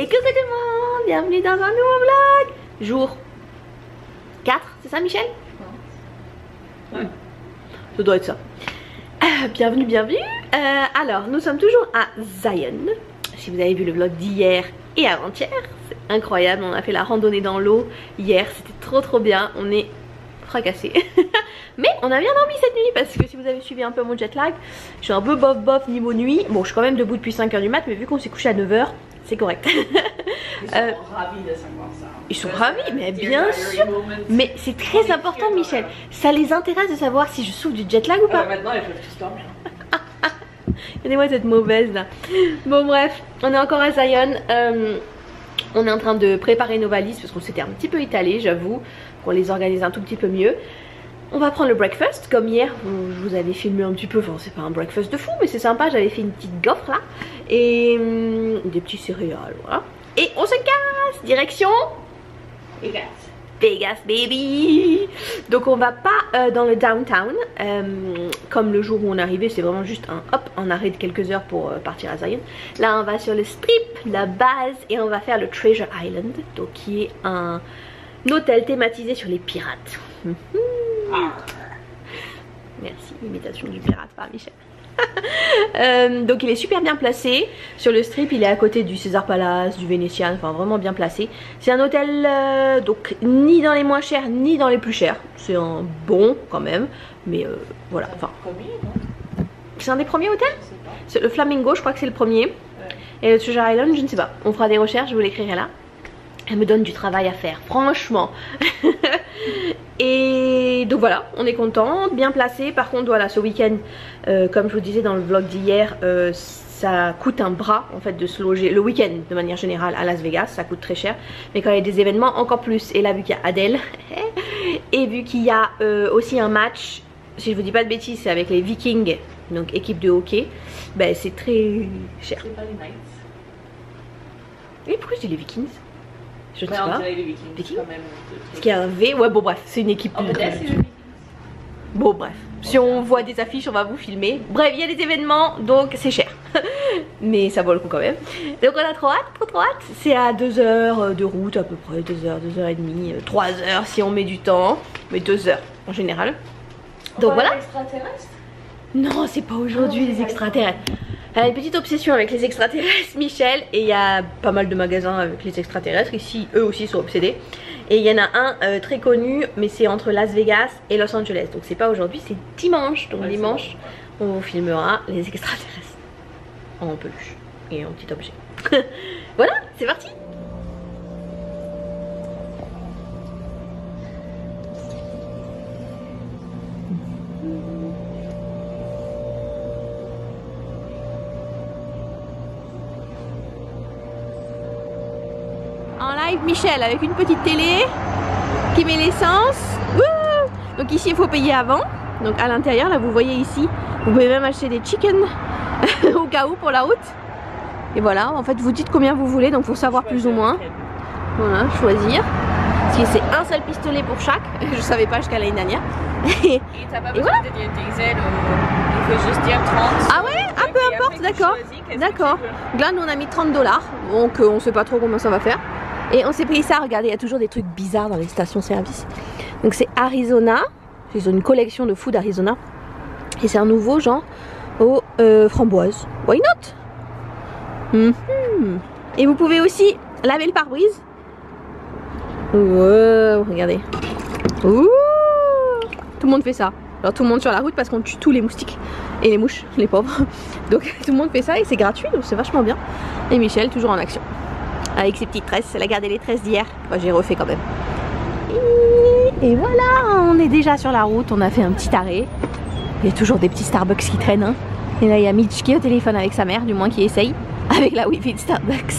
coucou tout le monde, bienvenue dans un nouveau vlog. Jour 4, c'est ça Michel? Ouais. Ça doit être ça. Bienvenue. Alors, nous sommes toujours à Zion. Si vous avez vu le vlog d'hier et avant-hier, c'est incroyable. On a fait la randonnée dans l'eau hier, c'était trop bien. On est fracassés. Mais on a bien dormi cette nuit parce que si vous avez suivi un peu mon jet lag, je suis un peu bof niveau nuit. Bon, je suis quand même debout depuis 5h du mat, mais vu qu'on s'est couché à 9h, c'est correct. Ils sont ravis de savoir ça. Ils sont ravis, mais bien sûr. Mais c'est très important, Michel. Ça les intéresse de savoir si je souffre du jet lag ou pas. Maintenant, ils peuvent tous dormir. Regardez-moi cette mauvaise là. Bon bref, on est encore à Zion. On est en train de préparer nos valises parce qu'on s'était un petit peu étalé, j'avoue, pour les organiser un tout petit peu mieux. On va prendre le breakfast comme hier, je vous avais filmé un petit peu, enfin c'est pas un breakfast de fou mais c'est sympa, j'avais fait une petite gaufre là et des petits céréales, voilà. Et on se casse, direction Vegas baby. Donc on va pas dans le downtown comme le jour où on est arrivé, c'est vraiment juste un arrêt de quelques heures pour partir à Zion. Là on va sur le strip, la base, et on va faire le Treasure Island, donc qui est un hôtel thématisé sur les pirates. Merci, imitation du pirate par Michel. Donc il est super bien placé sur le strip, il est à côté du Caesar Palace, du Venetian, enfin vraiment bien placé. C'est un hôtel donc ni dans les moins chers ni dans les plus chers, c'est un bon quand même, mais voilà, enfin c'est un des premiers hôtels. C'est le Flamingo, je crois que c'est le premier, ouais. Et le Treasure Island je ne sais pas, on fera des recherches, je vous l'écrirai là. Elle me donne du travail à faire, franchement. Et donc voilà, on est content, bien placé. Par contre voilà, ce week-end, comme je vous disais dans le vlog d'hier, ça coûte un bras en fait de se loger le week-end de manière générale à Las Vegas, ça coûte très cher. Mais quand il y a des événements, encore plus. Et là vu qu'il y a Adele et vu qu'il y a aussi un match, si je vous dis pas de bêtises, c'est avec les Vikings, donc équipe de hockey, ben c'est très cher. C'est pas les Knights. Et pourquoi je dis les Vikings? Je ne sais pas. Les Vikings quand même. Est-ce qu'il y a un V? Ouais, bon bref, c'est une équipe. Bon bref, si on voit des affiches on va vous filmer. Bref, il y a des événements donc c'est cher. Mais ça vaut le coup quand même. Donc on a trop hâte. C'est à 2 heures de route à peu près, 2 heures, 2 heures et demie, 3 heures si on met du temps. Mais 2 heures en général. Donc voilà. Non, c'est pas aujourd'hui les extraterrestres. Elle a une petite obsession avec les extraterrestres, Michel, et il y a pas mal de magasins avec les extraterrestres. Ici, eux aussi sont obsédés. Et il y en a un très connu, mais c'est entre Las Vegas et Los Angeles. Donc c'est pas aujourd'hui, c'est dimanche. Donc ouais, dimanche, on vous filmera les extraterrestres en peluche et en petit objet. Voilà, c'est parti. En live Michel avec une petite télé qui met l'essence. Donc ici il faut payer avant. Donc à l'intérieur là vous voyez ici, vous pouvez même acheter des chicken au cas où pour la route. Et voilà, en fait vous dites combien vous voulez, donc faut savoir plus ou moins. Voilà, choisir. Parce que c'est un seul pistolet pour chaque. Je savais pas jusqu'à l'année dernière. Et t'as pas besoin de dire diesel, il faut juste dire 30. Ah ouais, ah peu importe, d'accord. D'accord. Donc là nous on a mis 30 $, donc on sait pas trop combien ça va faire. Et on s'est pris ça, regardez, il y a toujours des trucs bizarres dans les stations-service. Donc c'est Arizona, ils ont une collection de food Arizona. Et c'est un nouveau genre aux framboises. Why not? Et vous pouvez aussi laver le pare-brise. Wow, regardez. Ouh, tout le monde fait ça. Alors tout le monde sur la route parce qu'on tue tous les moustiques et les mouches, les pauvres. Donc tout le monde fait ça et c'est gratuit, donc c'est vachement bien. Et Michel toujours en action. Avec ses petites tresses, elle a gardé les tresses d'hier. Moi j'ai refait quand même. Et voilà, on est déjà sur la route, on a fait un petit arrêt. Il y a toujours des petits Starbucks qui traînent. Hein. Et là il y a Mitch qui est au téléphone avec sa mère, du moins qui essaye. Avec la Wi-Fi de Starbucks.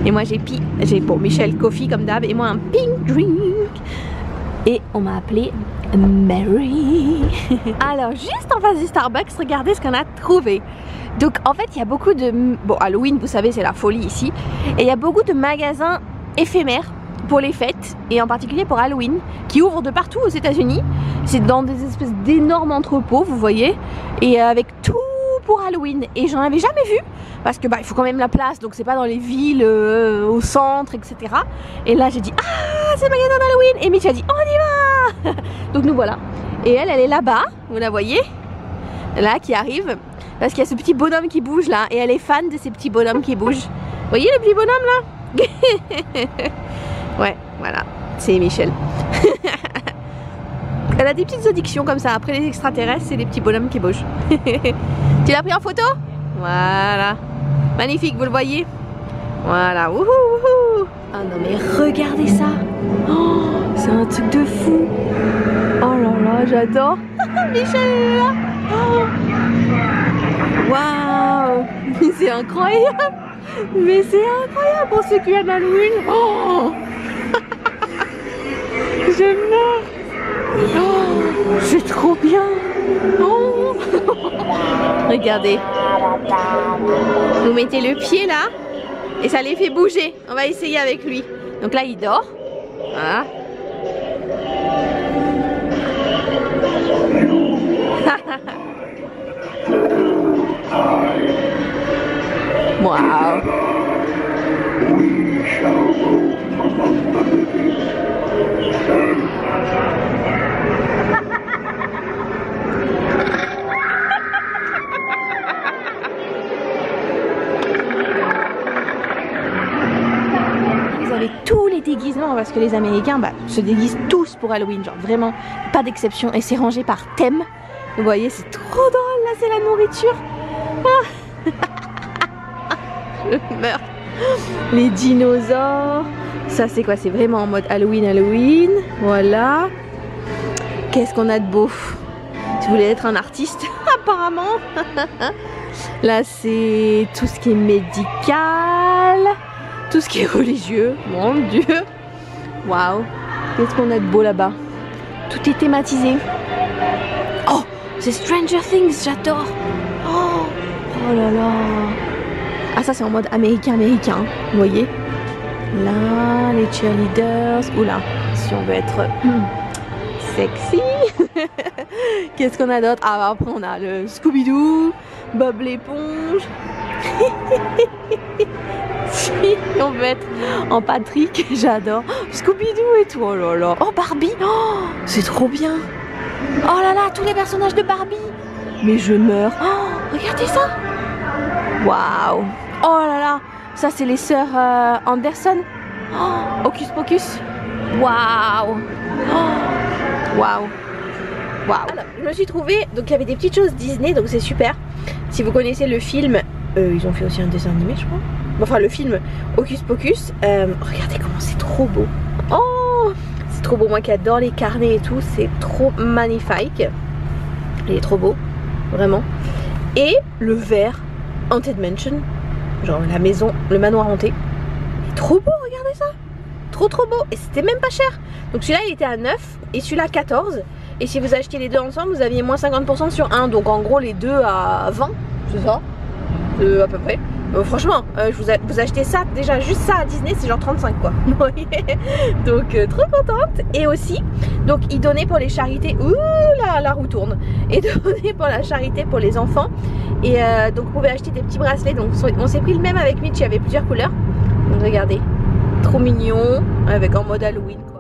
Et moi j'ai pour Michel coffee comme d'hab et moi un pink drink. Et on m'a appelé Mary. Alors juste en face du Starbucks, regardez ce qu'on a trouvé. Donc en fait il y a beaucoup de... Bon Halloween vous savez c'est la folie ici. Et il y a beaucoup de magasins éphémères pour les fêtes. Et en particulier pour Halloween. Qui ouvrent de partout aux États-Unis. C'est dans des espèces d'énormes entrepôts vous voyez. Et avec tout pour Halloween. Et j'en avais jamais vu. parce que bah il faut quand même la place, donc c'est pas dans les villes au centre, etc. Et là j'ai dit ah c'est le magasin d'Halloween, et Mitch a dit on y va. Donc nous voilà, et elle est là-bas, vous la voyez là, qui arrive, parce qu'il y a ce petit bonhomme qui bouge là, et elle est fan de ces petits bonhommes qui bougent. Vous voyez les petits bonhommes là? Ouais, voilà, c'est Michel. Elle a des petites addictions comme ça. Après les extraterrestres, c'est les petits bonhommes qui bougent. Tu l'as pris en photo? Voilà. Magnifique, vous le voyez? Voilà. Wouhou, wouhou. Ah non mais regardez ça. Oh, c'est un truc de fou. Oh là là, j'adore. Michel est là. Oh. Waouh. C'est incroyable. Mais c'est incroyable pour ceux qui aiment Halloween. Oh. Je meurs. Oh, c'est trop bien. Oh. Regardez. Vous mettez le pied là et ça les fait bouger. On va essayer avec lui. Donc là il dort. Voilà. Waouh. Tous les déguisements, parce que les Américains se déguisent tous pour Halloween, genre vraiment pas d'exception, et c'est rangé par thème. Vous voyez, c'est trop drôle. Là c'est la nourriture. Je meurs. Les dinosaures, ça c'est quoi? C'est vraiment en mode Halloween. Voilà. Qu'est-ce qu'on a de beau? Tu voulais être un artiste apparemment. Là c'est tout ce qui est médical, tout ce qui est religieux, mon Dieu. Waouh. Qu'est-ce qu'on a de beau là-bas? Tout est thématisé. Oh, c'est Stranger Things, j'adore. Oh, oh là là. Ah ça c'est en mode américain, vous voyez. Là, les cheerleaders. Oula, si on veut être sexy. Qu'est-ce qu'on a d'autre? Ah bah après on a le Scooby-Doo, Bob l'éponge. Si on veut être en Patrick, j'adore. Scooby-Doo et tout, oh là là. Oh Barbie, oh, c'est trop bien. Oh là là, tous les personnages de Barbie. Mais je meurs. Oh, regardez ça. Waouh. Oh là là, ça c'est les sœurs Anderson. Oh, Hocus Pocus. Waouh. Oh. Waouh. Waouh. Alors, je me suis trouvée, donc il y avait des petites choses Disney, donc c'est super. Si vous connaissez le film, ils ont fait aussi un dessin animé je crois. Enfin le film Hocus Pocus, regardez comment c'est trop beau. Oh, c'est trop beau, moi qui adore les carnets et tout, c'est trop magnifique. Il est trop beau, vraiment. Et le verre Haunted Mansion, genre la maison, le manoir hanté. Il est trop beau, regardez ça. Trop beau, et c'était même pas cher. Donc celui-là il était à 9 et celui-là 14. Et si vous achetiez les deux ensemble, vous aviez moins 50% sur un. Donc en gros les deux à 20, c'est ça à peu près. Franchement, vous achetez ça, déjà juste ça à Disney, c'est genre 35 quoi. Donc trop contente. Et aussi, donc ils donnaient pour les charités, ouh là, la roue tourne. Et donnaient pour la charité pour les enfants. Et donc vous pouvez acheter des petits bracelets. Donc on s'est pris le même avec Mitch, il y avait plusieurs couleurs. Donc regardez, trop mignon, avec en mode Halloween quoi.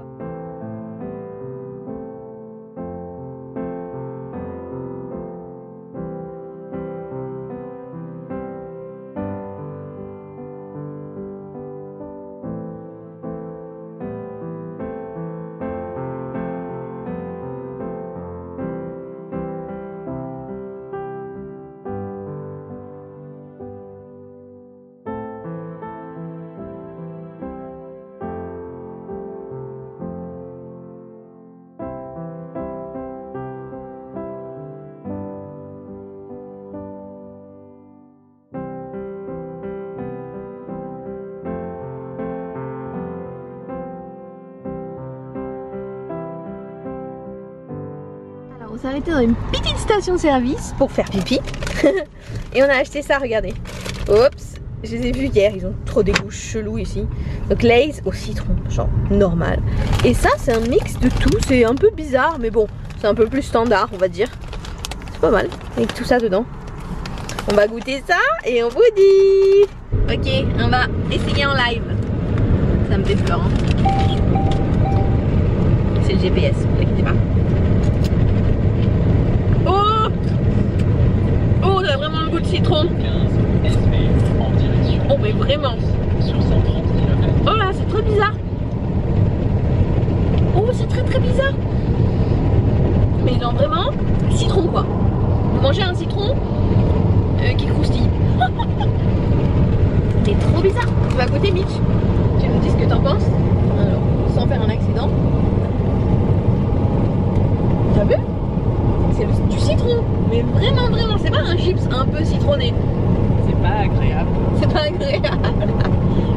On s'est arrêté dans une petite station-service pour faire pipi. Et on a acheté ça, regardez. Oups, je les ai vus hier, ils ont trop des goûts chelous ici. Donc Lay's au citron, genre normal. Et ça c'est un mix de tout, c'est un peu bizarre mais bon, c'est un peu plus standard on va dire. C'est pas mal, avec tout ça dedans. On va goûter ça et on vous dit. Ok, on va essayer en live. Ça me fait peur. Hein. C'est le GPS, ne vous inquiétez pas. Oh, oh, on a vraiment le goût de citron. Oh, mais vraiment. Oh là, c'est très bizarre. Oh, c'est très bizarre. Mais non, vraiment, citron quoi. Vous mangez un citron qui croustille. C'est trop bizarre. Tu vas goûter, Mitch. Tu nous dis ce que t'en penses. Alors, sans faire un accident. T'as vu? C'est du citron. Mais vraiment, c'est pas un chips un peu citronné. C'est pas agréable. C'est pas agréable.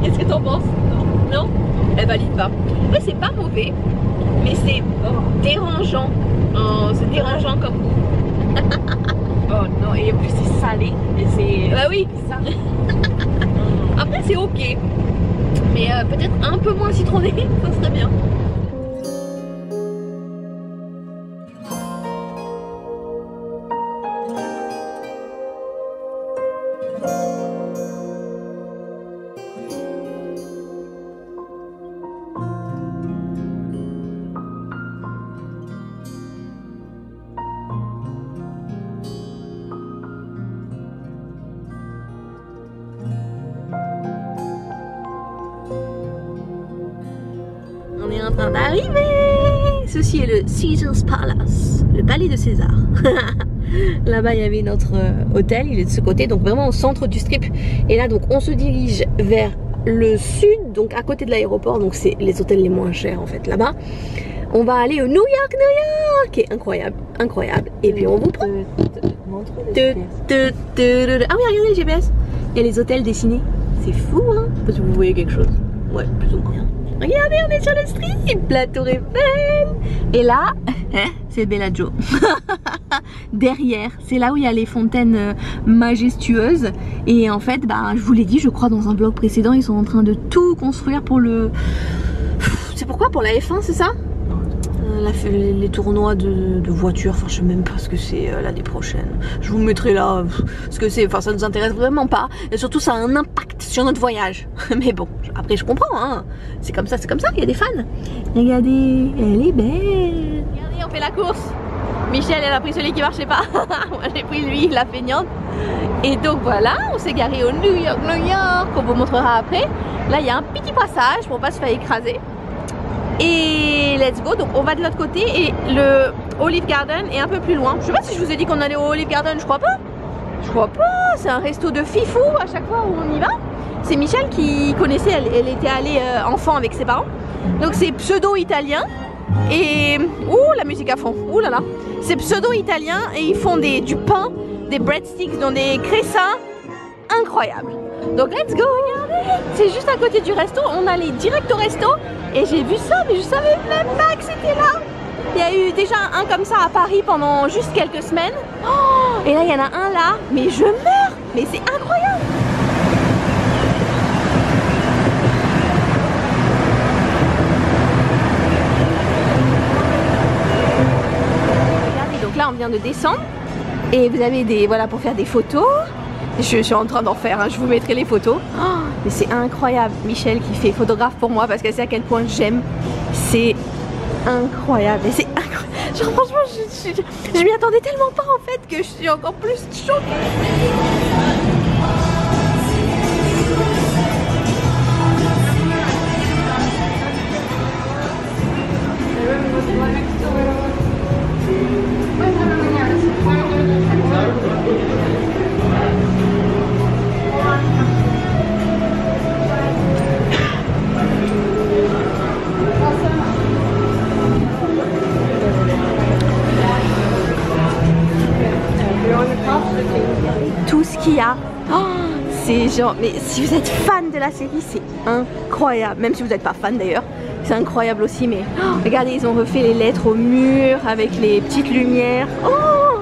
Qu'est-ce que t'en penses? Non? Elle valide pas. Ouais, c'est pas mauvais, mais c'est dérangeant. Oh, c'est dérangeant comme goût. Oh non, et en plus c'est salé. Et c'est. Bah oui. Ça. Après c'est ok, mais peut-être un peu moins citronné, ça serait bien. On est en train d'arriver. Ceci est le Caesar's Palace, le palais de César. Là-bas il y avait notre hôtel, il est de ce côté, donc vraiment au centre du strip. Et là donc on se dirige vers le sud, donc à côté de l'aéroport, donc c'est les hôtels les moins chers en fait là-bas. On va aller au New York, qui est incroyable, incroyable. Et puis on vous prend. Ah oui, regardez le GPS. Il y a les hôtels dessinés. C'est fou, hein? Je sais pas si vous voyez quelque chose. Ouais, plus ou moins. Regardez, on est sur le strip, la tour Eiffel. Et là, c'est Bellagio. Derrière, c'est là où il y a les fontaines majestueuses. Et en fait, bah, je vous l'ai dit, je crois dans un vlog précédent, ils sont en train de tout construire pour le... C'est pourquoi? Pour la F1, c'est ça? Les tournois de voitures, enfin je sais même pas ce que c'est l'année prochaine. Je vous mettrai là ce que c'est, enfin ça nous intéresse vraiment pas. Et surtout ça a un impact sur notre voyage. Mais bon, après je comprends, hein. C'est comme ça, il y a des fans. Regardez, elle est belle. Regardez, on fait la course. Michel, elle a pris celui qui marchait pas. Moi j'ai pris lui, la feignante. Et donc voilà, on s'est garé au New York, on vous montrera après. Là il y a un petit passage pour pas se faire écraser. Et let's go, donc on va de l'autre côté et le Olive Garden est un peu plus loin. Je sais pas si je vous ai dit qu'on allait au Olive Garden, je crois pas. Je crois pas, c'est un resto de fifou à chaque fois où on y va. C'est Michel qui connaissait, elle était allée enfant avec ses parents. Donc c'est pseudo-italien et... Ouh, la musique à fond, ouh là là. C'est pseudo-italien et ils font du pain, des breadsticks dans des cressins incroyables. Donc let's go, regardez, c'est juste à côté du resto, on allait direct au resto et j'ai vu ça mais je savais même pas que c'était là. Il y a eu déjà un comme ça à Paris pendant juste quelques semaines. Oh, et là il y en a un là, mais je meurs, mais c'est incroyable. Regardez, donc là on vient de descendre et vous avez des, voilà, pour faire des photos. Je suis en train d'en faire, hein. Je vous mettrai les photos. Oh, mais c'est incroyable. Michel qui fait photographe pour moi parce qu'elle sait à quel point j'aime. C'est incroyable. Et c'est incroyable. Genre franchement, je m'y attendais tellement pas en fait que je suis encore plus choquée. Tout ce qu'il y a, oh, c'est genre, mais si vous êtes fan de la série, c'est incroyable. Même si vous n'êtes pas fan d'ailleurs, c'est incroyable aussi. Mais oh, regardez, ils ont refait les lettres au mur avec les petites lumières. Oh,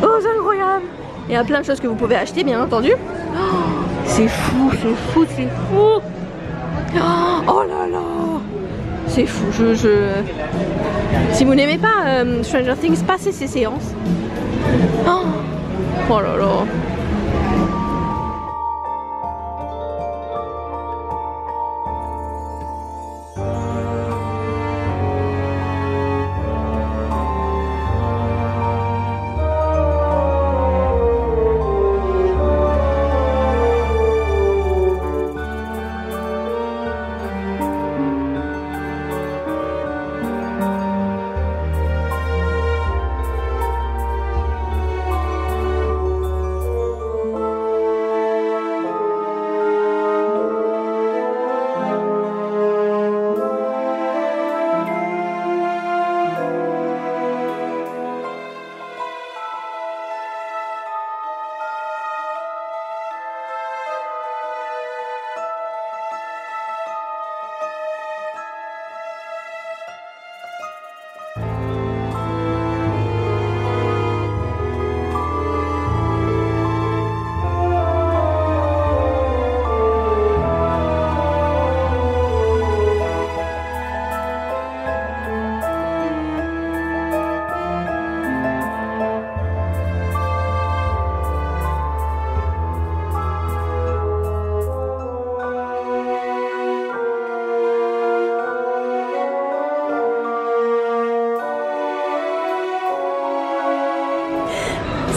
oh, c'est incroyable. Il y a plein de choses que vous pouvez acheter, bien entendu. Oh, c'est fou, c'est fou, c'est fou. Oh là là, c'est fou. Si vous n'aimez pas Stranger Things, passez ces séances. Oh là là.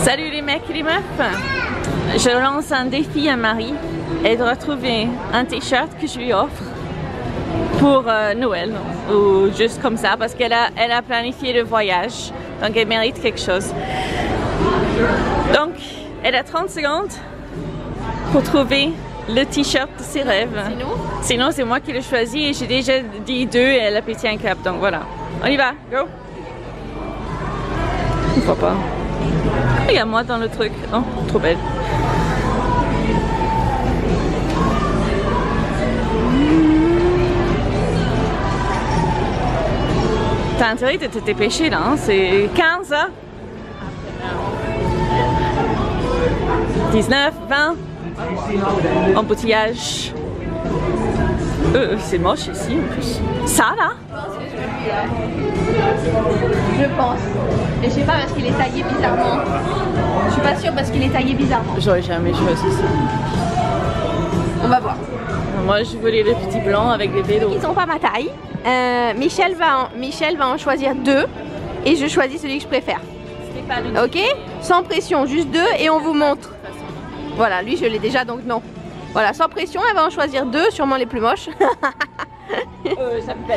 Salut les mecs et les meufs. Je lance un défi à Marie. Elle doit trouver un t-shirt que je lui offre pour Noël ou juste comme ça parce qu'elle a planifié le voyage. Donc elle mérite quelque chose. Donc elle a 30 secondes pour trouver le t-shirt de ses rêves. Sinon c'est moi qui l'ai choisi et j'ai déjà dit 2 et elle a pété un cap. Donc voilà. On y va, go! Une fois pas. Regarde-moi dans le truc. Oh, trop belle. T'as intérêt de te dépêcher là, hein? C'est 15, hein? 19, 20. Embouteillage. C'est moche ici en plus. Ça là? Je pense. Mais je sais pas parce qu'il est taillé bizarrement. Je suis pas sûre parce qu'il est taillé bizarrement. J'aurais jamais choisi ça. On va voir. Moi je voulais le petit blanc avec des vélos. Ils sont pas ma taille. Michel va en choisir 2 et je choisis celui que je préfère. Ok? Sans pression, juste 2 et on vous montre. Voilà, lui je l'ai déjà donc non. Voilà, sans pression, elle va en choisir 2, sûrement les plus moches.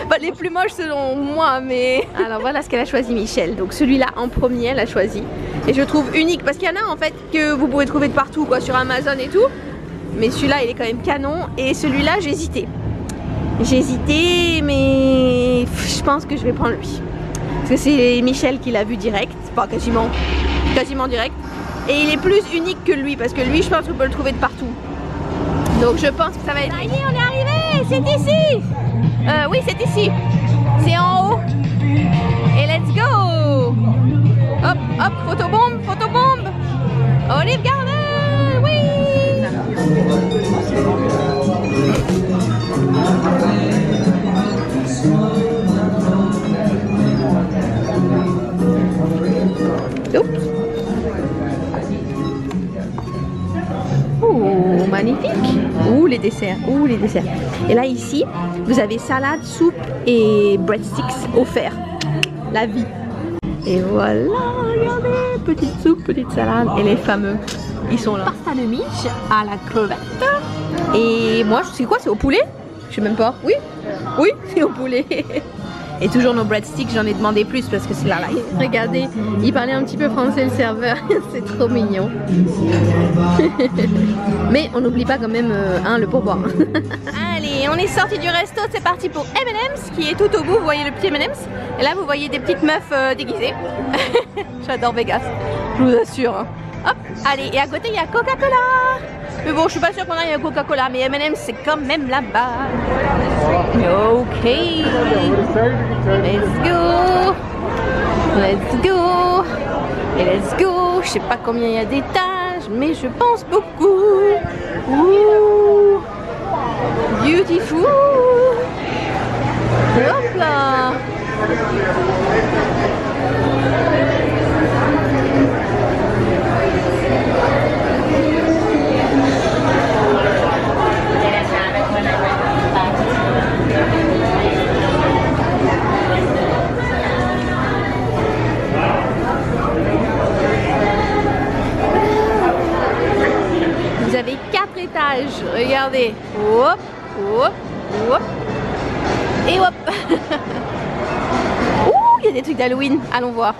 Bah, les plus moches selon moi, mais... Alors voilà ce qu'elle a choisi Michel. Donc celui-là en premier, elle a choisi. Et je trouve unique, parce qu'il y en a en fait que vous pouvez trouver de partout, quoi, sur Amazon et tout. Mais celui-là, il est quand même canon. Et celui-là, j'ai hésité. J'ai hésité, mais je pense que je vais prendre lui. Parce que c'est Michel qui l'a vu direct, pas quasiment direct. Et il est plus unique que lui, parce que lui, je pense qu'on peut le trouver de partout. Donc je pense que ça va être... Ça y est, on est arrivé, c'est ici. Oui, c'est ici. C'est en haut. Et let's go. Hop, hop, photobombe, photobombe. Olive Garden, oui. Oups. Oh, magnifique. Ouh, les desserts. Ouh, les desserts. Et là, ici, vous avez salade, soupe et breadsticks offerts. La vie. Et voilà, regardez. Petite soupe, petite salade. Et les fameux, ils sont là. Pasta de miche à la crevette. Et moi, c'est quoi? C'est au poulet? Je sais même pas. Oui? Oui, c'est au poulet. Et toujours nos breadsticks, j'en ai demandé plus parce que c'est là. Regardez, il parlait un petit peu français le serveur, c'est trop mignon. Mais on n'oublie pas quand même le pourboire. Allez, on est sorti du resto, c'est parti pour M&M's qui est tout au bout, vous voyez le petit M&M's. Et là vous voyez des petites meufs déguisées. J'adore Vegas, je vous assure. Hein. Hop, allez, et à côté il y a Coca-Cola. Mais bon, je suis pas sûre qu'on aille à Coca-Cola, mais M&M's c'est quand même là-bas. Ok, let's go, let's go, et let's go. Je sais pas combien il y a d'étages, mais je pense beaucoup. Ouh, beautiful. Hop là. Vous avez 4 étages, regardez. Hop, hop, hop. Et hop. Ouh, il y a des trucs d'Halloween. Allons voir.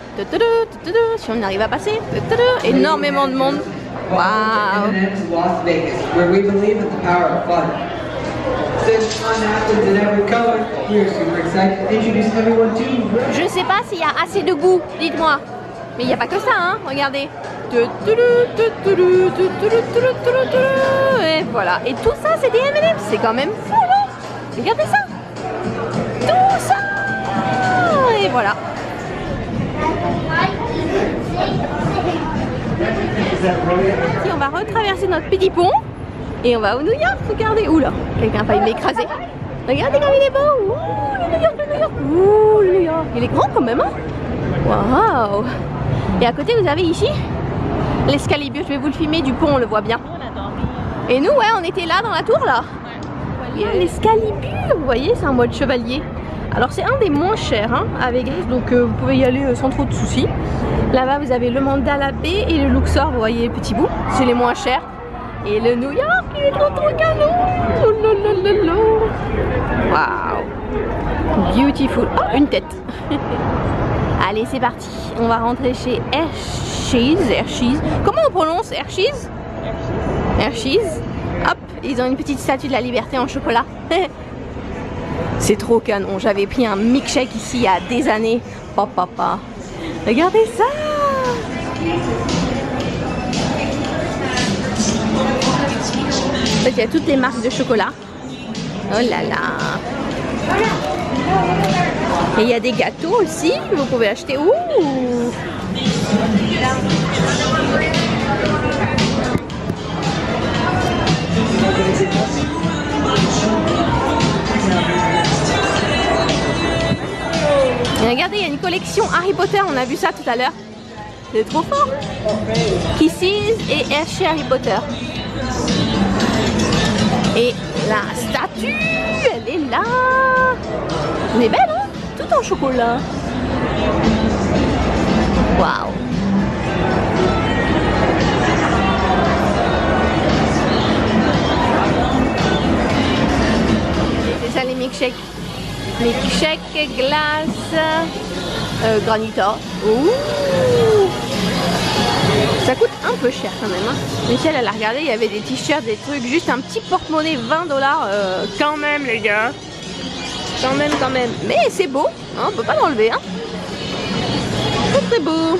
Si on arrive à passer. Énormément de monde. Waouh. Je sais pas s'il y a assez de goût, dites-moi. Mais il n'y a pas que ça, hein. Regardez. Et voilà. Et tout ça, c'est des M&M's. C'est quand même fou, non? Regardez ça. Tout ça. Et voilà. Ici, on va retraverser notre petit pont. Et on va au New York. Regardez. Ouh là. Quelqu'un a failli m'écraser. Regardez comme il est beau. Ouh, le New York, le New York. Ouh, le New York. Il est grand quand même, hein. Waouh. Et à côté, vous avez ici l'Escalibur. Je vais vous le filmer du pont, on le voit bien. Et nous, ouais, on était là dans la tour, là. Voilà, l'Escalibur, vous voyez, c'est en mode chevalier. Alors c'est un des moins chers hein, à Vegas, donc vous pouvez y aller sans trop de soucis. Là-bas vous avez le Mandala Bay et le Luxor, vous voyez petit bout, c'est les moins chers. Et le New York, il est trop canon. Oh là là là là. Waouh. Beautiful. Oh, une tête. Allez, c'est parti. On va rentrer chez Hershey's. Comment on prononce Hershey's? Hershey's. Hop, ils ont une petite statue de la liberté en chocolat. C'est trop canon. J'avais pris un milkshake ici il y a des années. Papa. Regardez ça. En fait, il y a toutes les marques de chocolat. Oh là là. Et il y a des gâteaux aussi. Vous pouvez acheter. Ouh. Et regardez, il y a une collection Harry Potter. On a vu ça tout à l'heure. C'est trop fort. Kisses et Hershey Harry Potter. Et la statue, elle est là. Elle est belle, hein? Tout en chocolat. Waouh. C'est ça les milkshakes. Milkshake, glace, granita. Ouh. Ça coûte un peu cher quand même. Hein. Michel, elle a regardé, il y avait des t-shirts, des trucs, juste un petit porte-monnaie, 20 $. Quand même, les gars. Quand même. Mais c'est beau, hein, on peut pas l'enlever. Hein. Très beau.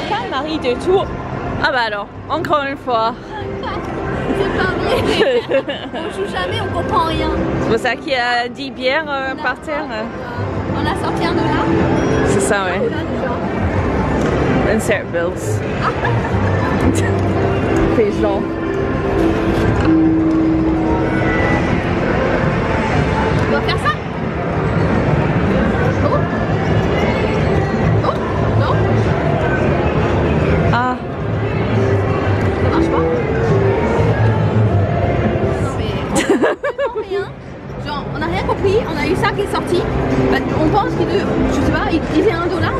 Quand Marie de tout. Ah bah alors, encore une fois. C'est pas bien. On joue jamais, on comprend rien. C'est pour ça qu'il y a 10 bières par terre. On a sorti $1. C'est ça, ouais. Insert bills. Fais genre. On va faire ça. Oh. Oh, non. Ah. Ça marche pas. Non mais on rien. Genre on n'a rien compris, on a eu ça qui est sorti. Bah, on pense qu'il je sais pas, il disait $1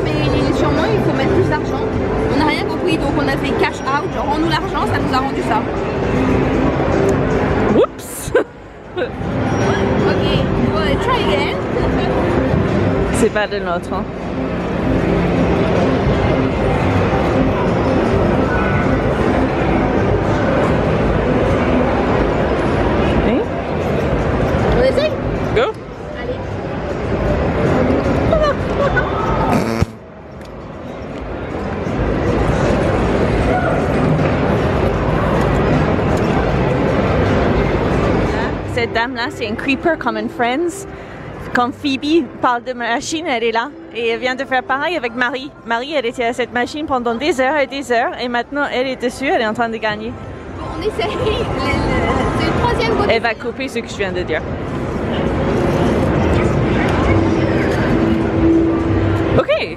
mais sûrement il faut mettre plus d'argent. On n'a rien compris donc on a fait cash out, genre rends-nous l'argent, ça nous a rendu ça. Oups. Ok, well, try again. C'est pas de notre. Hein. Okay. On essaye? Go. Allez. Cette dame-là, c'est une creeper comme une Friends. Quand Phoebe parle de machine, elle est là. Et elle vient de faire pareil avec Marie. Marie, elle était à cette machine pendant des heures. Et maintenant, elle est dessus, elle est en train de gagner. Bon, on essaye. C'est le troisième côté. Elle va couper ce que je viens de dire. Ok.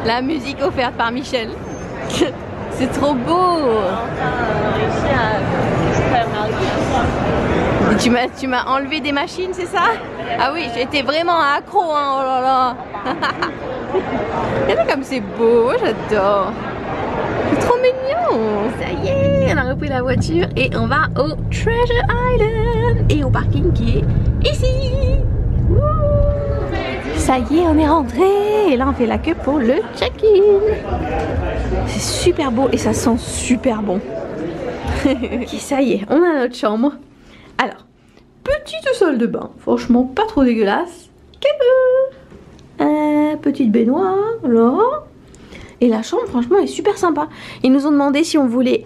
La musique offerte par Michel. C'est trop beau. Tu m'as enlevé des machines, c'est ça? Ah oui, j'étais vraiment accro, hein, oh là là. Regardez comme c'est beau, moi j'adore. C'est trop mignon. Ça y est, on a repris la voiture et on va au Treasure Island et au parking qui est ici. Wouh. Ça y est, on est rentré et là on fait la queue pour le check-in. C'est super beau et ça sent super bon. Ça y est, on a notre chambre. Alors, petite salle de bain, franchement pas trop dégueulasse. Petite baignoire, là. Et la chambre, franchement, est super sympa. Ils nous ont demandé si on voulait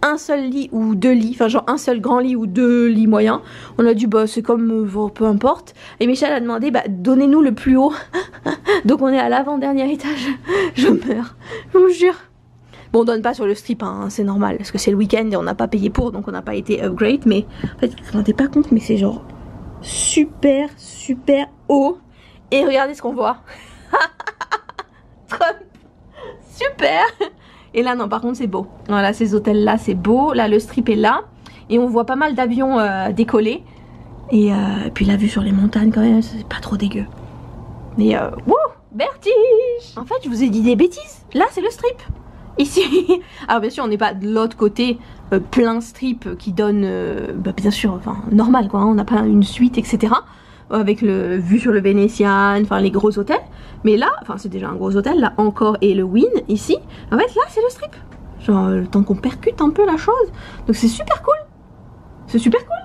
un seul lit ou 2 lits. Enfin, genre un seul grand lit ou 2 lits moyens. On a dit, bah, c'est comme, peu importe. Et Michel a demandé, bah, donnez-nous le plus haut. Donc, on est à l'avant-dernier étage. Je meurs. Je vous jure. Bon, on donne pas sur le strip, hein, c'est normal. Parce que c'est le week-end et on n'a pas payé pour. Donc, on n'a pas été upgrade. Mais, en fait, vous vous rendez pas compte, mais c'est genre super, super haut. Et regardez ce qu'on voit. Super. Et là non, par contre c'est beau. Voilà, ces hôtels là c'est beau. Là le strip est là. Et on voit pas mal d'avions décoller. Et puis la vue sur les montagnes quand même, c'est pas trop dégueu. Mais wouh, vertige. En fait je vous ai dit des bêtises. Là c'est le strip. Ici. Alors bien sûr on n'est pas de l'autre côté plein strip qui donne bah, bien sûr enfin normal quoi, hein, on n'a pas une suite etc. Avec le vue sur le Vénétian, enfin les gros hôtels. Mais là, enfin c'est déjà un gros hôtel, là encore et le Wynn ici. En fait là c'est le strip. Genre le temps qu'on percute un peu la chose. Donc c'est super cool. C'est super cool.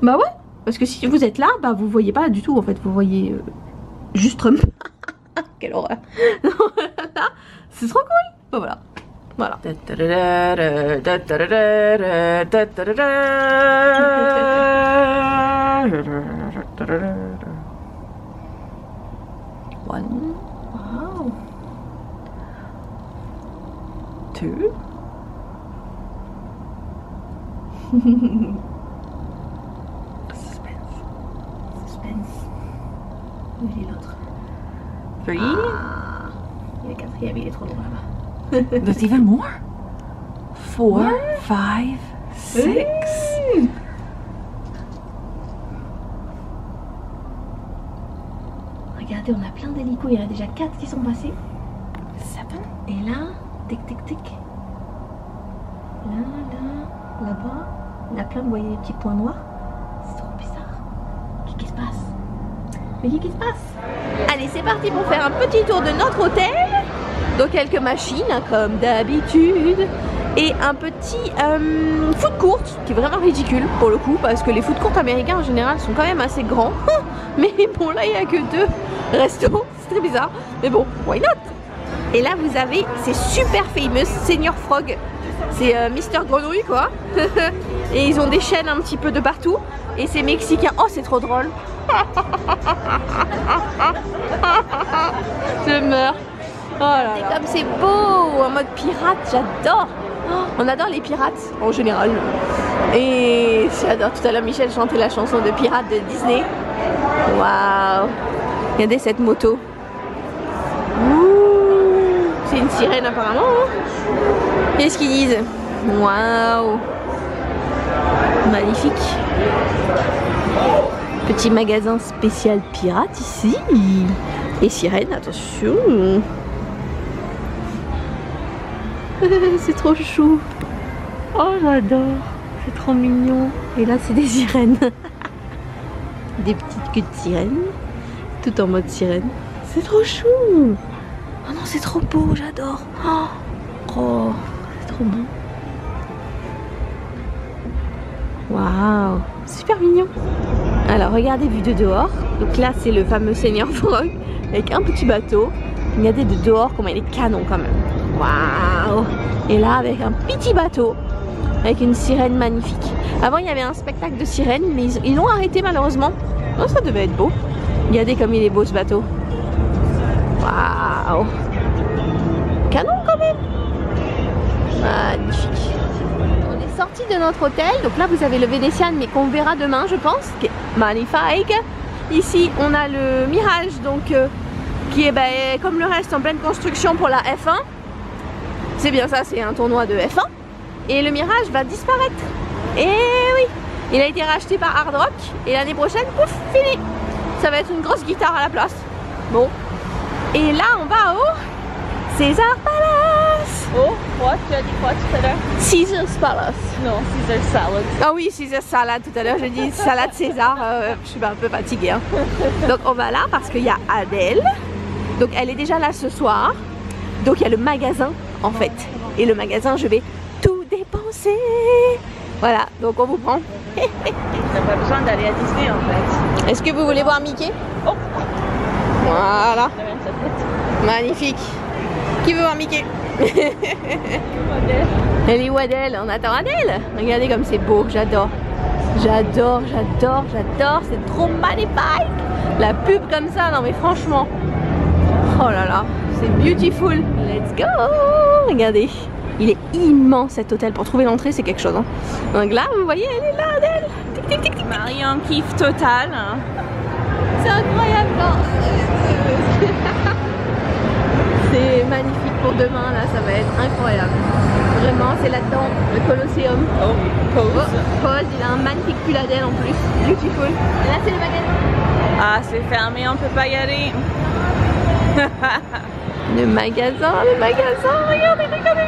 Bah ouais. Parce que si vous êtes là, bah vous voyez pas du tout en fait. Vous voyez juste Trump. Quelle horreur. Là, c'est trop cool. Bah voilà. Voilà. One. Wow. Two. Suspense. Suspense. Où est l'autre? Three. Ah. Et le quatrième, il est trop loin là-bas. There's even more. 4, 5, 6. Regardez, on a plein d'hélicos, il y en a déjà 4 qui sont passés. 7. Et là, tic tic tic. Là, là, là-bas. Il y en a plein, vous voyez les petits points noirs. C'est trop bizarre. Qu'est-ce qui se passe? Mais qu'est-ce qui se passe? Allez, c'est parti pour faire un petit tour de notre hôtel. Donc quelques machines, hein, comme d'habitude. Et un petit food court, qui est vraiment ridicule pour le coup. Parce que les food courts américains en général sont quand même assez grands. Mais bon, là il n'y a que 2 restos. C'est très bizarre. Mais bon, why not? Et là vous avez, c'est super famous, Senior Frog. C'est Mister Grenouille quoi. Et ils ont des chaînes un petit peu de partout. Et c'est mexicain. Oh c'est trop drôle. Je meurs. Oh là là. Et comme c'est beau, en mode pirate, j'adore. On adore les pirates en général. Et j'adore, tout à l'heure Michel chantait la chanson de pirate de Disney. Waouh. Regardez cette moto. C'est une sirène apparemment. Hein. Qu'est-ce qu'ils disent? Waouh. Magnifique. Petit magasin spécial pirate ici. Et sirène, attention. C'est trop chou. Oh j'adore. C'est trop mignon. Et là c'est des sirènes. Des petites queues de sirènes. Tout en mode sirène. C'est trop chou. Oh non c'est trop beau, j'adore. Oh c'est trop beau. Waouh, super mignon. Alors regardez vue de dehors. Donc là c'est le fameux Senior Frog avec un petit bateau. Regardez de dehors comment il est canon quand même. Waouh. Et là avec un petit bateau avec une sirène magnifique. Avant il y avait un spectacle de sirènes mais ils l'ont arrêté malheureusement. Oh, ça devait être beau. Regardez comme il est beau ce bateau. Waouh. Canon quand même. Magnifique. On est sorti de notre hôtel. Donc là vous avez le Vénétian mais qu'on verra demain je pense. Qui est magnifique. Ici on a le Mirage donc qui est comme le reste en pleine construction pour la F1. C'est bien ça, c'est un tournoi de F1. Et le Mirage va disparaître. Et oui, il a été racheté par Hard Rock. Et l'année prochaine, pouf, fini. Ça va être une grosse guitare à la place. Bon. Et là, on va au Caesar Palace. Oh, quoi? Tu as dit quoi tout à l'heure? Caesar's Palace. Non, Caesar Salad. Ah oui, Caesar Salad tout à l'heure. J'ai dit salade César. Je suis un peu fatiguée. Hein. Donc on va là parce qu'il y a Adèle. Donc elle est déjà là ce soir. Donc il y a le magasin en fait. Et le magasin, je vais tout dépenser. Voilà, donc on vous prend. On n'a pas besoin d'aller à Disney en fait. Est-ce que vous voulez voir Mickey? Oh. Voilà. Magnifique. Qui veut voir Mickey? Elle est où Adèle? On attend Adèle. Regardez comme c'est beau, j'adore. J'adore, j'adore, j'adore. C'est trop magnifique. La pub comme ça, non mais franchement. Oh là là, c'est beautiful. Let's go. Regardez, il est immense cet hôtel. Pour trouver l'entrée, c'est quelque chose. Hein. Donc là, vous voyez, elle est là, Adèle. Tic, tic, tic, tic. Marie en kiff total. Hein. C'est incroyable. C'est magnifique pour demain, là, ça va être incroyable. Vraiment, c'est là-dedans, le Colosseum. Oh, pause. Pause, il a un magnifique pull Adèle en plus. Beautiful. Et là, c'est le magasin. Ah, c'est fermé, on peut pas y aller. Le magasin, regardez, regardez.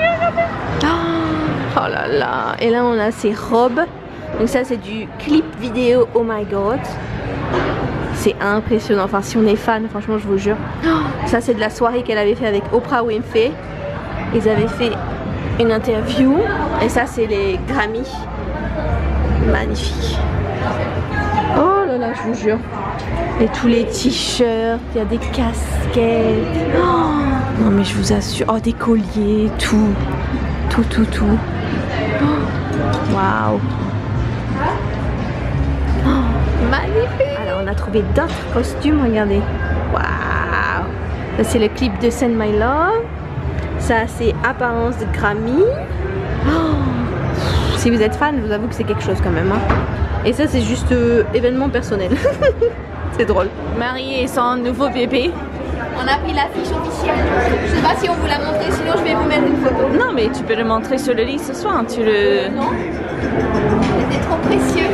Oh là là. Et là, on a ses robes. Donc ça, c'est du clip vidéo, oh my god. C'est impressionnant, enfin si on est fan, franchement je vous jure. Ça c'est de la soirée qu'elle avait fait avec Oprah Winfrey. Ils avaient fait une interview. Et ça c'est les Grammy. Magnifique. Oh là là, je vous jure. Et tous les t-shirts, il y a des casquettes. Oh, non mais je vous assure. Oh, des colliers, tout. Tout. Waouh. Magnifique. Alors on a trouvé d'autres costumes, regardez. Waouh. Ça c'est le clip de Send My Love. Ça c'est Apparence de Grammy. Oh. Si vous êtes fan, je vous avoue que c'est quelque chose quand même. Hein. Et ça c'est juste événement personnel. C'est drôle. Marie et son nouveau bébé. On a pris l'affiche officielle. Je sais pas si on vous l'a montré, sinon je vais vous mettre une photo. Non mais tu peux le montrer sur le lit ce soir. Tu le... Non. C'était trop précieux.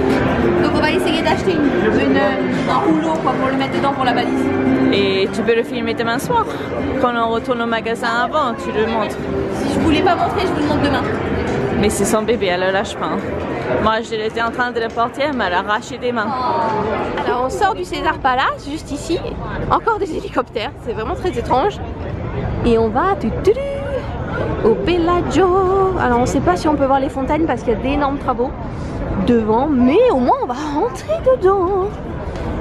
Donc on va essayer d'acheter un rouleau quoi, pour le mettre dedans pour la valise. Et tu peux le filmer demain soir. Quand on retourne au magasin avant, tu le montres. Si je voulais pas montrer, je vous le montre demain. Mais c'est son bébé, elle le lâche pas. Moi je l'étais en train de le porter, elle m'a arraché des mains. Oh. Alors on sort du César Palace, juste ici. Encore des hélicoptères, c'est vraiment très étrange. Et on va au Bellagio. Alors on sait pas si on peut voir les fontaines parce qu'il y a d'énormes travaux devant, mais au moins on va rentrer dedans.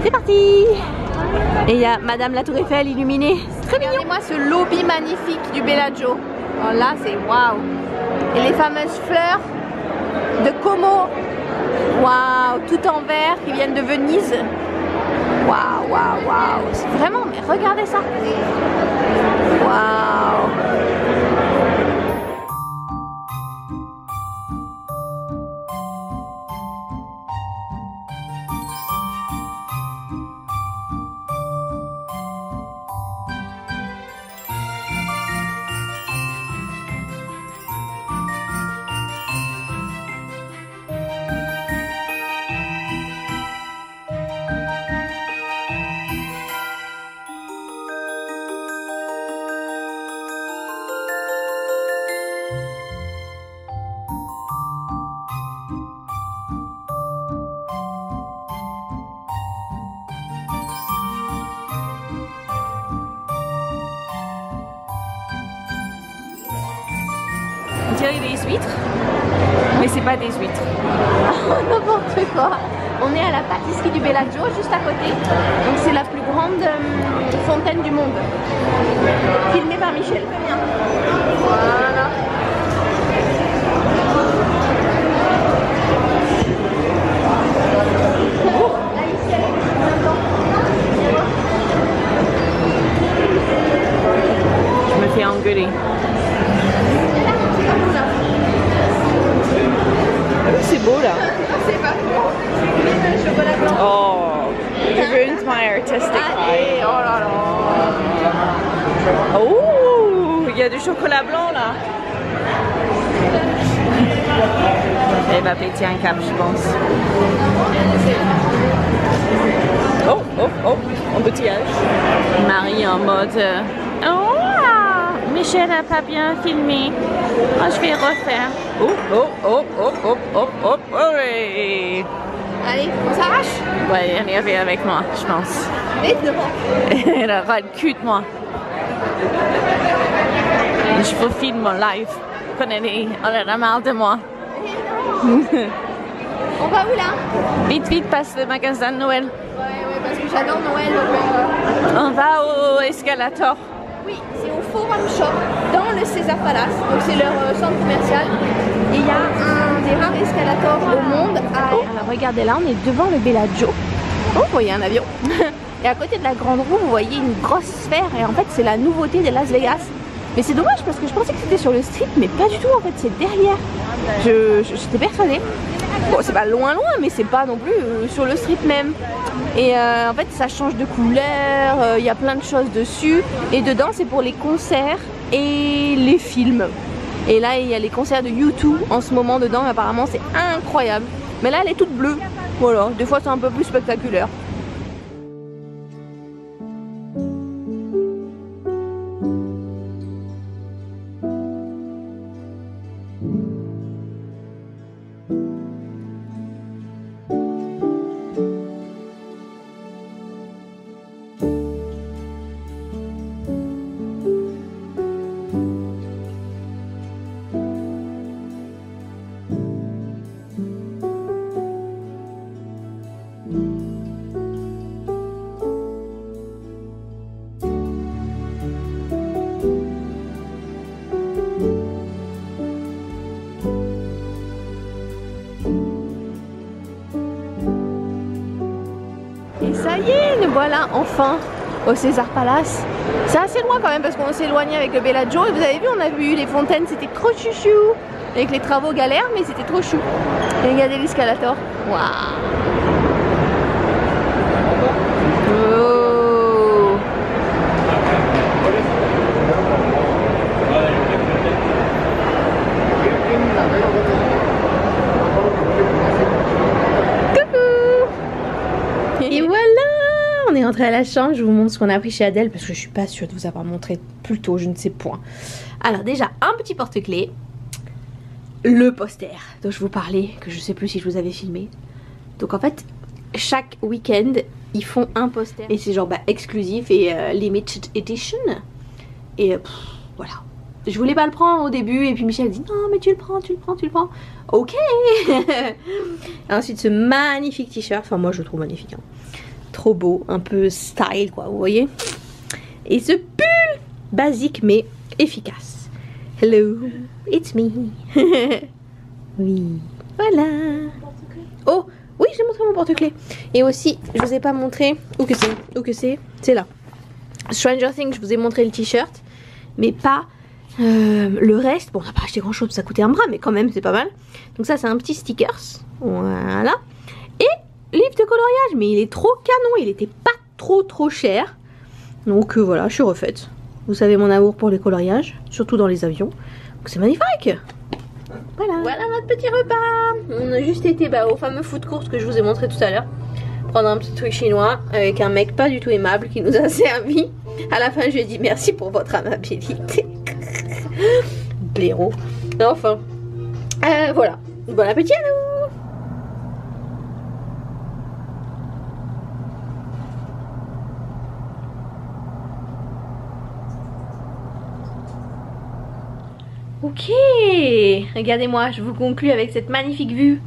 C'est parti. Et il y a Madame la Tour Eiffel illuminée. C'est très mignon. Regardez-moi ce lobby magnifique du Bellagio. Oh là c'est waouh. Et les fameuses fleurs de Como. Waouh, tout en vert qui viennent de Venise. Waouh, waouh, waouh. C'est vraiment, mais regardez ça. Waouh. On dirait des huîtres, mais c'est pas des huîtres. N'importe quoi. On est à la pâtisserie du Bellagio, juste à côté. Donc c'est la plus grande fontaine du monde. Filmée par Michel. Voilà. Je me fais engueuler. C'est beau là. C'est pas bon. Le chocolat blanc. Oh, you ruined my artistic Allez, eye. oh là là. Oh, il y a du chocolat blanc là. Elle va péter un câble, je pense. Oh, oh, oh, embouteillage. Marie en mode... Oh, Michel n'a pas bien filmé. Oh, je vais refaire. Oh, oh, oh, oh, oh, oh, oh, oh, oui. Allez, on s'arrache. Ouais, elle est arrivée avec moi, je pense. Et devant. Elle a ras le cul de moi. Je vous filme mon live. Elle a marre de moi. On va où là? Vite, vite, passe le magasin de Noël. Ouais, parce que j'adore Noël. Donc On va au escalator. Oui, c'est au Forum Shop, dans le César Palace, donc c'est leur centre commercial. Et il y a un des rares escalators au monde. Alors regardez là, on est devant le Bellagio. Oh, vous voyez un avion. Et à côté de la grande roue, vous voyez une grosse sphère. Et en fait, c'est la nouveauté de Las Vegas. Mais c'est dommage parce que je pensais que c'était sur le strip, mais pas du tout. En fait, c'est derrière. J'étais persuadée. Bon, c'est pas loin, mais c'est pas non plus sur le strip même. Et en fait, ça change de couleur. Il y a plein de choses dessus. Et dedans, c'est pour les concerts et les films. Et là, il y a les concerts de U2 en ce moment dedans. Apparemment, c'est incroyable. Mais là, elle est toute bleue. Voilà, des fois, c'est un peu plus spectaculaire. Et ça y est, nous voilà enfin au César Palace. C'est assez loin quand même parce qu'on s'est éloigné avec le Bellagio. Et vous avez vu, on a vu les fontaines, c'était trop chouchou. Avec les travaux galères, mais c'était trop chou. Et regardez l'escalator. Waouh. Oh. Coucou. Et voilà, on est rentré à la chambre. Je vous montre ce qu'on a pris chez Adèle parce que je suis pas sûre de vous avoir montré plus tôt, je ne sais point. Alors déjà, un petit porte-clés. Le poster dont je vous parlais, que je sais plus si je vous avais filmé. Donc en fait, chaque week-end, ils font un poster. Et c'est genre exclusif et limited edition. Et voilà. Je voulais pas le prendre au début et puis Michel dit non mais tu le prends. Ok. Ensuite ce magnifique t-shirt, enfin moi je le trouve magnifique. Hein. Trop beau, un peu style quoi, vous voyez. Et ce pull basique mais efficace. Hello, it's me. Oui, voilà. Oh, oui, j'ai montré mon porte-clés. Et aussi, je vous ai pas montré où que c'est. C'est là. Stranger Things, je vous ai montré le t-shirt, mais pas le reste. Bon, on n'a pas acheté grand-chose, ça coûtait un bras, mais quand même, c'est pas mal. Donc ça, c'est un petit stickers. Voilà. Et livre de coloriage, mais il est trop canon. Il était pas trop cher. Donc voilà, je suis refaite. Vous savez mon amour pour les coloriages, surtout dans les avions. Donc c'est magnifique. Voilà notre petit repas. On a juste été au fameux food court que je vous ai montré tout à l'heure. Prendre un petit truc chinois avec un mec pas du tout aimable qui nous a servi. À la fin je lui ai dit merci pour votre amabilité. Blaireau. Enfin. Voilà. Bon appétit à nous. Ok, regardez-moi, je vous conclue avec cette magnifique vue,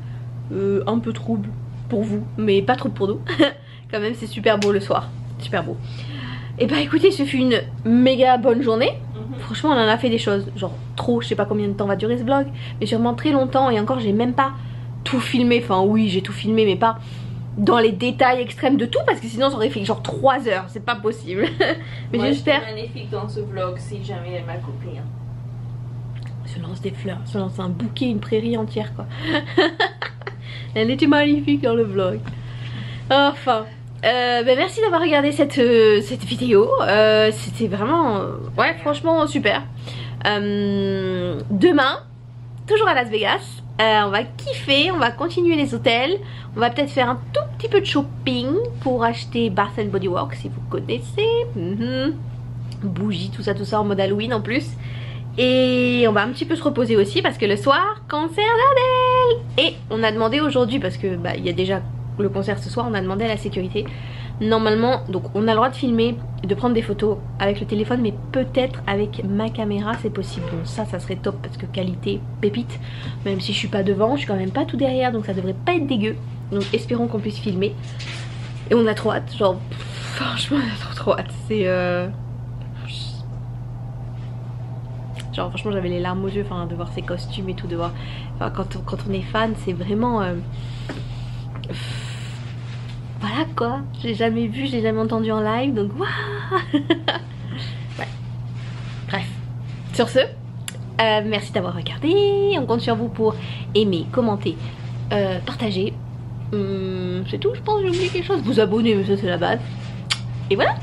un peu trouble pour vous, mais pas trop pour nous. Quand même c'est super beau le soir, super beau. Et bah écoutez, ce fut une méga bonne journée. Franchement on en a fait des choses, genre trop, je sais pas combien de temps va durer ce vlog, mais sûrement très longtemps et encore j'ai même pas tout filmé. Enfin oui j'ai tout filmé mais pas dans les détails extrêmes de tout parce que sinon ça aurait fait genre 3 heures, c'est pas possible. Mais j'espère... C'est magnifique dans ce vlog si jamais elle m'a coupé. Hein. Se lance des fleurs, se lance un bouquet, une prairie entière quoi. Elle était magnifique dans le vlog. Enfin, merci d'avoir regardé cette vidéo. C'était vraiment, ouais franchement super. Demain, toujours à Las Vegas, on va kiffer, on va continuer les hôtels. On va peut-être faire un tout petit peu de shopping pour acheter Bath & Body Works si vous connaissez. Bougies, tout ça en mode Halloween en plus. Et on va un petit peu se reposer aussi parce que le soir, concert d'Adèle. Et on a demandé aujourd'hui, parce que il y a déjà le concert ce soir, on a demandé à la sécurité. Normalement, donc on a le droit de filmer, de prendre des photos avec le téléphone, mais peut-être avec ma caméra c'est possible. Donc ça serait top parce que qualité pépite. Même si je suis pas devant, je suis quand même pas tout derrière, donc ça devrait pas être dégueu. Donc espérons qu'on puisse filmer. Et on a trop hâte, genre franchement on a trop hâte. C'est Genre franchement j'avais les larmes aux yeux, enfin de voir ses costumes et tout, de voir, enfin, quand on est fan c'est vraiment voilà quoi, je l'ai jamais vu, je l'ai jamais entendu en live, donc waouh. Ouais. Bref, sur ce, merci d'avoir regardé, on compte sur vous pour aimer, commenter, partager, c'est tout je pense, j'ai oublié quelque chose, vous abonner mais ça c'est la base, et voilà.